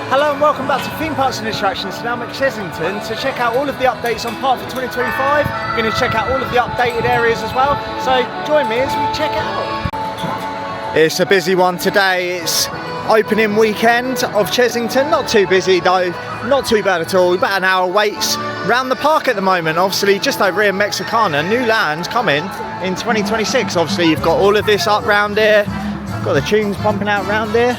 Hello and welcome back to Theme Parks and Attractions. Today I'm at Chessington to check out all of the updates on Park for 2025. We're going to check out all of the updated areas as well. So join me as we check it out. It's a busy one today. It's opening weekend of Chessington. Not too busy though, not too bad at all. About an hour waits round the park at the moment. Obviously just over here in Mexicana, new land coming in 2026. Obviously you've got all of this up round here. Got the tunes pumping out round here.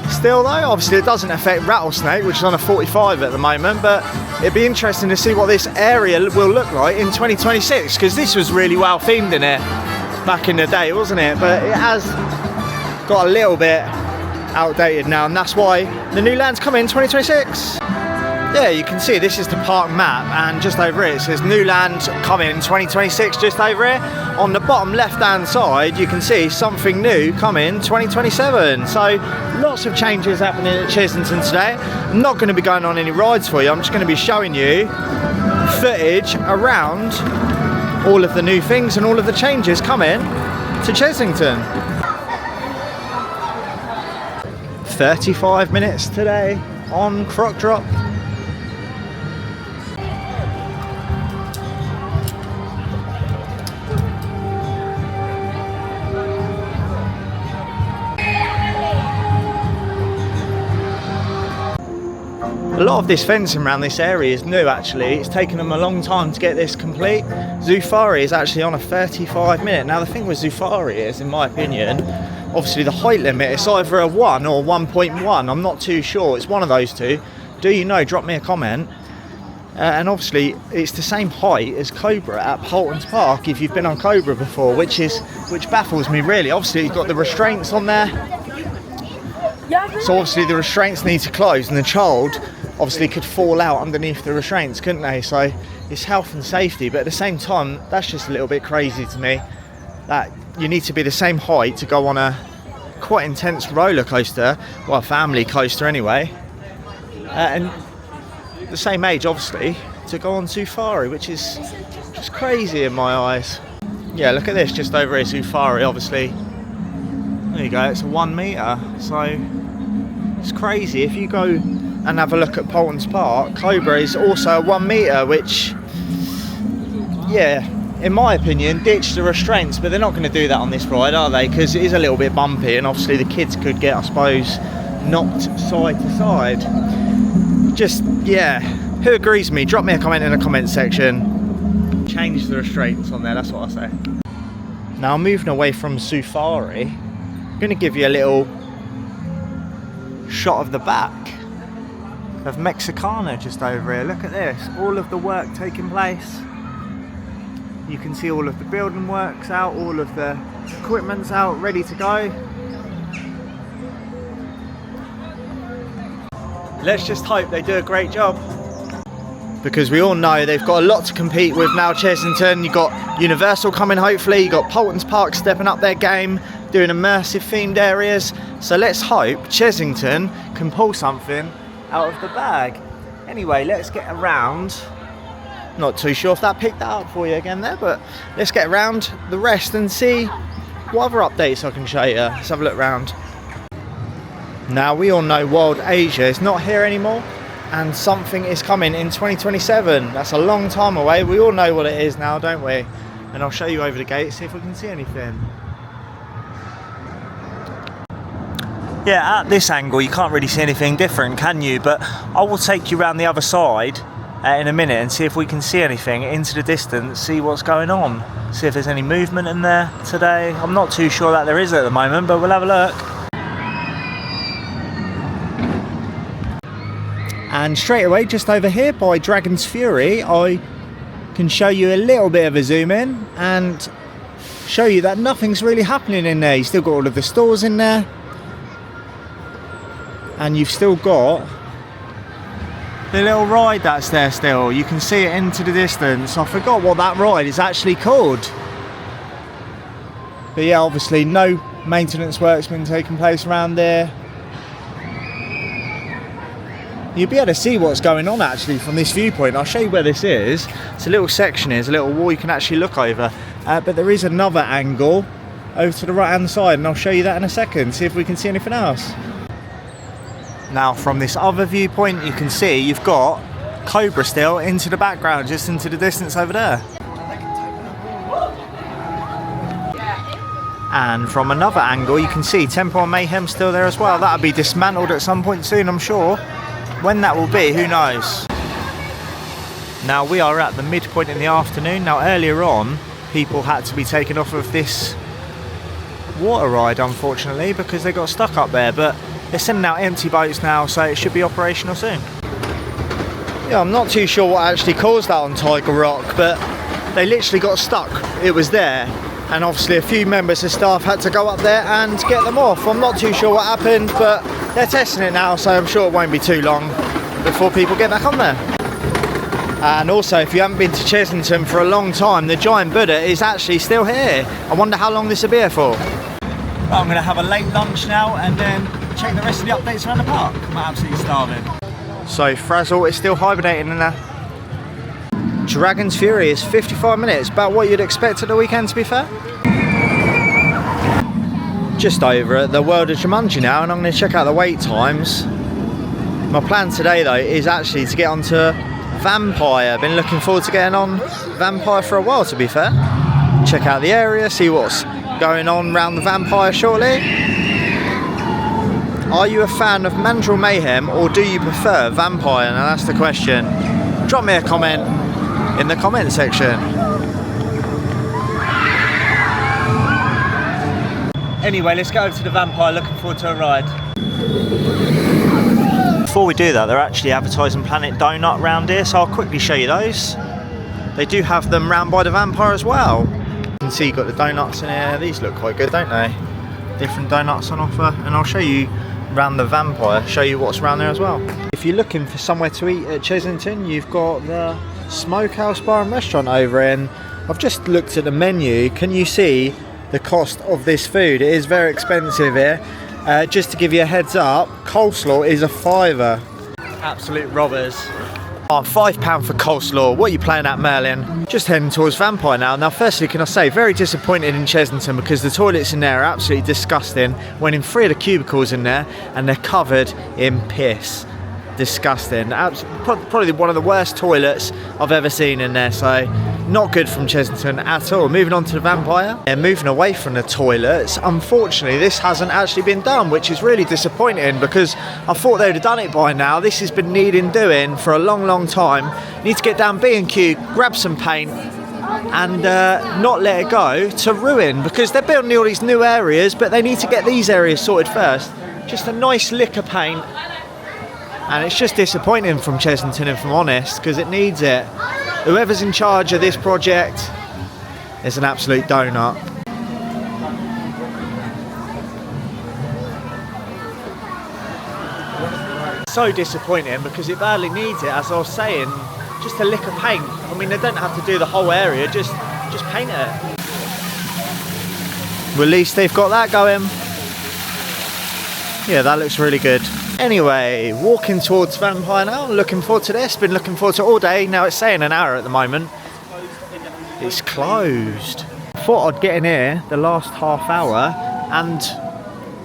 Still though, obviously it doesn't affect Rattlesnake, which is on a 45 at the moment, but it'd be interesting to see what this area will look like in 2026, because this was really well themed in it back in the day, wasn't it? But it has got a little bit outdated now, and that's why the new land's coming in 2026. Yeah, you can see this is the park map, and just over here it says new land coming in 2026. Just over here on the bottom left hand side you can see something new coming 2027. So lots of changes happening at Chessington today. I'm not going to be going on any rides for you, I'm just going to be showing you footage around all of the new things and all of the changes coming to Chessington. 35 minutes today on Croc Drop. A lot of this fencing around this area is new actually. It's taken them a long time to get this complete. Zufari is actually on a 35 minute. Now the thing with Zufari is, in my opinion, obviously the height limit is either a 1 or 1.1. I'm not too sure. It's one of those two. Do you know? Drop me a comment. And obviously it's the same height as Cobra at Polton's Park if you've been on Cobra before, which baffles me really. Obviously you've got the restraints on there. So obviously the restraints need to close, and the child obviously could fall out underneath the restraints, couldn't they? So it's health and safety, but at the same time that's just a little bit crazy to me, that you need to be the same height to go on a quite intense roller coaster, well, a family coaster anyway, and the same age obviously to go on Zufari, which is just crazy in my eyes. Yeah, look at this just over here, Zufari. Obviously there you go, it's a 1 metre, so it's crazy. If you go and have a look at Polton's Park, Cobra is also a 1 metre, which, yeah, in my opinion, ditch the restraints, but they're not going to do that on this ride, are they? Because it is a little bit bumpy, and obviously the kids could get, I suppose, knocked side to side. Just, yeah, who agrees with me? Drop me a comment in the comment section. Change the restraints on there, that's what I say. Now, moving away from Zufari, I'm going to give you a little shot of the back of Mexicana just over here. Look at this, all of the work taking place. You can see all of the building works out, all of the equipment's out, ready to go. Let's just hope they do a great job, because we all know they've got a lot to compete with now, Chessington. You've got Universal coming hopefully, you've got Polton's Park stepping up their game, doing immersive themed areas. So let's hope Chessington can pull something out of the bag. Anyway, let's get around. Not too sure if that picked that up for you again there, but let's get around the rest and see what other updates I can show you. Let's have a look around. Now we all know Wild Asia is not here anymore, and something is coming in 2027. That's a long time away. We all know what it is now, don't we? And I'll show you over the gate, see if we can see anything. Yeah, at this angle you can't really see anything different, can you? But I will take you around the other side in a minute and see if we can see anything into the distance, see what's going on, see if there's any movement in there today. I'm not too sure that there is at the moment, but we'll have a look. And straight away, just over here by Dragon's Fury, I can show you a little bit of a zoom in and show you that nothing's really happening in there. You've still got all of the stores in there, and you've still got the little ride that's there still. You can see it into the distance. I forgot what that ride is actually called. But yeah, obviously no maintenance work's been taking place around there. You'll be able to see what's going on actually from this viewpoint. I'll show you where this is. It's a little section here, it's a little wall you can actually look over. But there is another angle over to the right hand side, and I'll show you that in a second, see if we can see anything else. Now from this other viewpoint you can see you've got Cobra still into the background, just into the distance over there. And from another angle you can see Temple of Mayhem still there as well. That'll be dismantled at some point soon, I'm sure. When that will be, who knows. Now we are at the midpoint in the afternoon. Now earlier on people had to be taken off of this water ride unfortunately because they got stuck up there, but they're sending out empty boats now, so it should be operational soon. Yeah, I'm not too sure what actually caused that on Tiger Rock, but they literally got stuck. It was there, and obviously a few members of staff had to go up there and get them off. I'm not too sure what happened, but they're testing it now, so I'm sure it won't be too long before people get back on there. And also, if you haven't been to Chessington for a long time, the giant Buddha is actually still here. I wonder how long this will be here for. Right, I'm going to have a late lunch now and then check the rest of the updates around the park. I'm absolutely starving. So Frazzle is still hibernating in there. Dragon's Fury is 55 minutes, about what you'd expect at the weekend to be fair. Just over at the World of Jumanji now, and I'm going to check out the wait times. My plan today though is actually to get onto Vampire. Been looking forward to getting on Vampire for a while to be fair. Check out the area, see what's going on around the Vampire shortly. Are you a fan of Mandrill Mayhem or do you prefer Vampire? Now that's the question. Drop me a comment in the comment section. Anyway, let's go over to the Vampire, looking forward to a ride. Before we do that, they're actually advertising Planet Donut round here, so I'll quickly show you those. They do have them round by the Vampire as well. You can see you've got the donuts in here. These look quite good, don't they? Different donuts on offer, and I'll show you around the Vampire, show you what's around there as well. If you're looking for somewhere to eat at Chessington, you've got the Smokehouse Bar and Restaurant over here, and I've just looked at the menu. Can you see the cost of this food? It is very expensive here. Just to give you a heads up, coleslaw is a £5. Absolute robbers. Oh, £5 for coleslaw. What are you playing at, Merlin? Just heading towards Vampire now. Now, firstly, can I say, very disappointed in Chessington because the toilets in there are absolutely disgusting. Went in 3 of the cubicles in there and they're covered in piss. Disgusting. Probably one of the worst toilets I've ever seen in there, so not good from Chessington at all. Moving on to the Vampire and moving away from the toilets. Unfortunately, this hasn't actually been done, which is really disappointing because I thought they would have done it by now. This has been needing doing for a long time. Need to get down B&Q, grab some paint and not let it go to ruin, because they're building all these new areas, but they need to get these areas sorted first. Just a nice lick of paint. And it's just disappointing from Chessington, if I'm honest, because it needs it. Whoever's in charge of this project is an absolute donut. So disappointing because it badly needs it, as I was saying, just a lick of paint. I mean, they don't have to do the whole area, just paint it. Well, at least they've got that going. Yeah, that looks really good. Anyway, walking towards Vampire now, looking forward to this, been looking forward to it all day. Now it's saying an hour at the moment. It's closed. Thought I'd get in here the last half hour and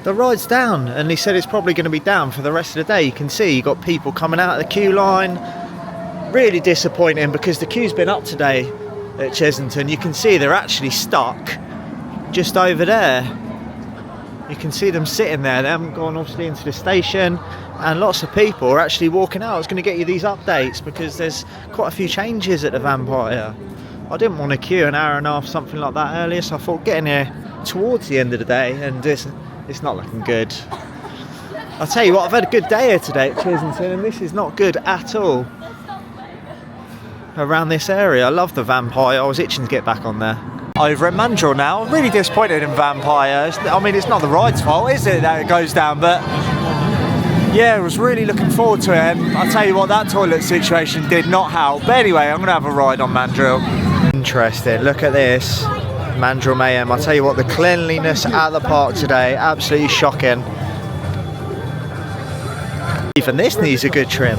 the ride's down, and he said it's probably going to be down for the rest of the day. You can see you got people coming out of the queue line. Really disappointing because the queue's been up today at Chessington. You can see they're actually stuck just over there. You can see them sitting there. They haven't gone obviously into the station, and lots of people are actually walking out. I was going to get you these updates because there's quite a few changes at the Vampire. I didn't want to queue an hour and a half, something like that earlier, so I thought getting here towards the end of the day, and it's not looking good. I'll tell you what, I've had a good day here today at Chessington, and this is not good at all around this area. I love the Vampire. I was itching to get back on there. Over at Mandrill now, really disappointed in Vampire. I mean, it's not the ride's fault, is it, that it goes down, but yeah, I was really looking forward to it, and I'll tell you what, that toilet situation did not help. But anyway, I'm going to have a ride on Mandrill. Interesting, look at this, Mandrill Mayhem. I'll tell you what, the cleanliness at the park today, absolutely shocking. Even this needs a good trim.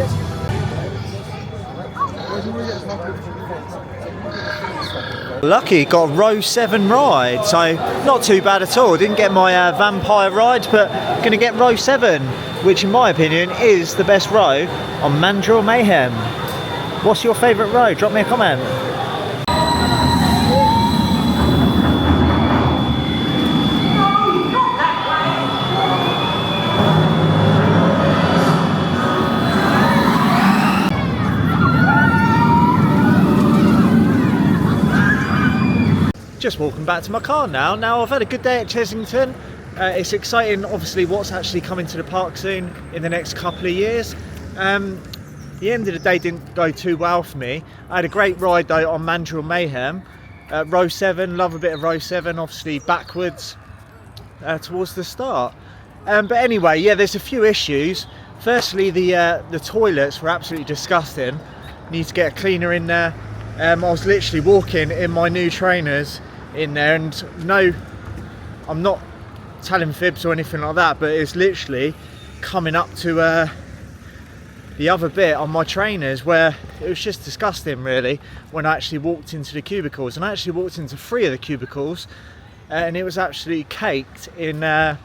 Lucky got row 7 ride, so not too bad at all. Didn't get my Vampire ride, but gonna get row 7. which in my opinion is the best row on Mandrill Mayhem. What's your favourite row? Drop me a comment. Just walking back to my car now. Now I've had a good day at Chessington. It's exciting, obviously, what's actually coming to the park soon in the next couple of years. The end of the day didn't go too well for me. I had a great ride though on Mandrill Mayhem. Row 7, love a bit of row 7, obviously backwards towards the start. But anyway, yeah, there's a few issues. Firstly, the toilets were absolutely disgusting. Need to get a cleaner in there. I was literally walking in my new trainers in there, and no, I'm not telling fibs or anything like that, but it's literally coming up to the other bit on my trainers where it was just disgusting really when I actually walked into the cubicles. And I actually walked into 3 of the cubicles and it was actually caked in yeah,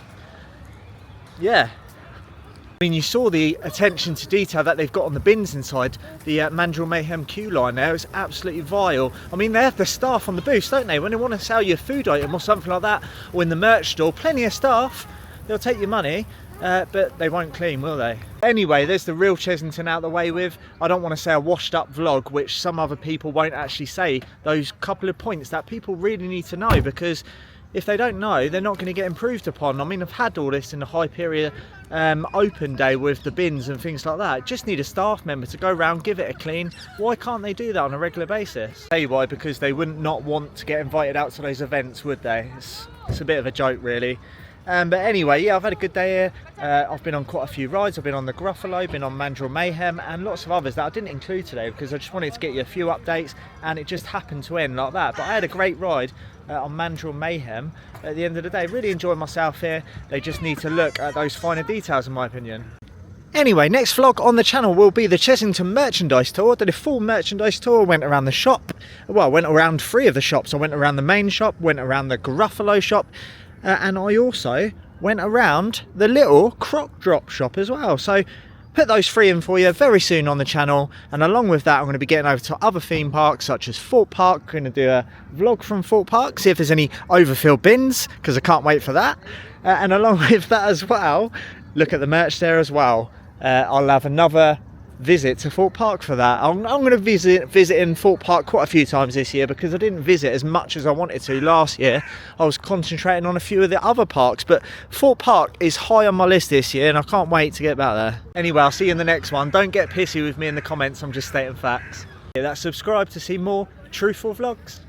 I mean, you saw the attention to detail that they've got on the bins inside the Mandrill Mayhem queue line there. It's absolutely vile. I mean, they have the staff on the booth, don't they? When they want to sell you a food item or something like that, or in the merch store, plenty of staff, they'll take your money, but they won't clean, will they? Anyway, there's the real Chessington out the way with. I don't want to say a washed up vlog, which some other people won't actually say those couple of points that people really need to know, because if they don't know, they're not going to get improved upon. I mean, I've had all this in the Hyperia open day with the bins and things like that. Just need a staff member to go around, give it a clean. Why can't they do that on a regular basis? Tell you why, because they wouldn't not want to get invited out to those events, would they? It's a bit of a joke really. But anyway, yeah, I've had a good day here. I've been on quite a few rides. I've been on the Gruffalo, been on Mandrill Mayhem, and lots of others that I didn't include today because I just wanted to get you a few updates, and it just happened to end like that. But I had a great ride on Mandrill Mayhem at the end of the day. Really enjoyed myself here. They just need to look at those finer details in my opinion. Anyway, next vlog on the channel will be the Chessington merchandise tour. I did a full merchandise tour, went around the shop. Well, I went around 3 of the shops. I went around the main shop, went around the Gruffalo shop, and I also went around the little croc drop shop as well. So put those 3 in for you very soon on the channel, and along with that I'm going to be getting over to other theme parks such as Fort Park. Going to do a vlog from Fort Park, see if there's any overfilled bins, because I can't wait for that. And along with that as well, look at the merch there as well. I'll have another visit to Fort Park for that. I'm going to visit in Fort Park quite a few times this year, because I didn't visit as much as I wanted to last year. I was concentrating on a few of the other parks, but Fort Park is high on my list this year and I can't wait to get back there. Anyway, I'll see you in the next one. Don't get pissy with me in the comments, I'm just stating facts. Hit that subscribe to see more truthful vlogs.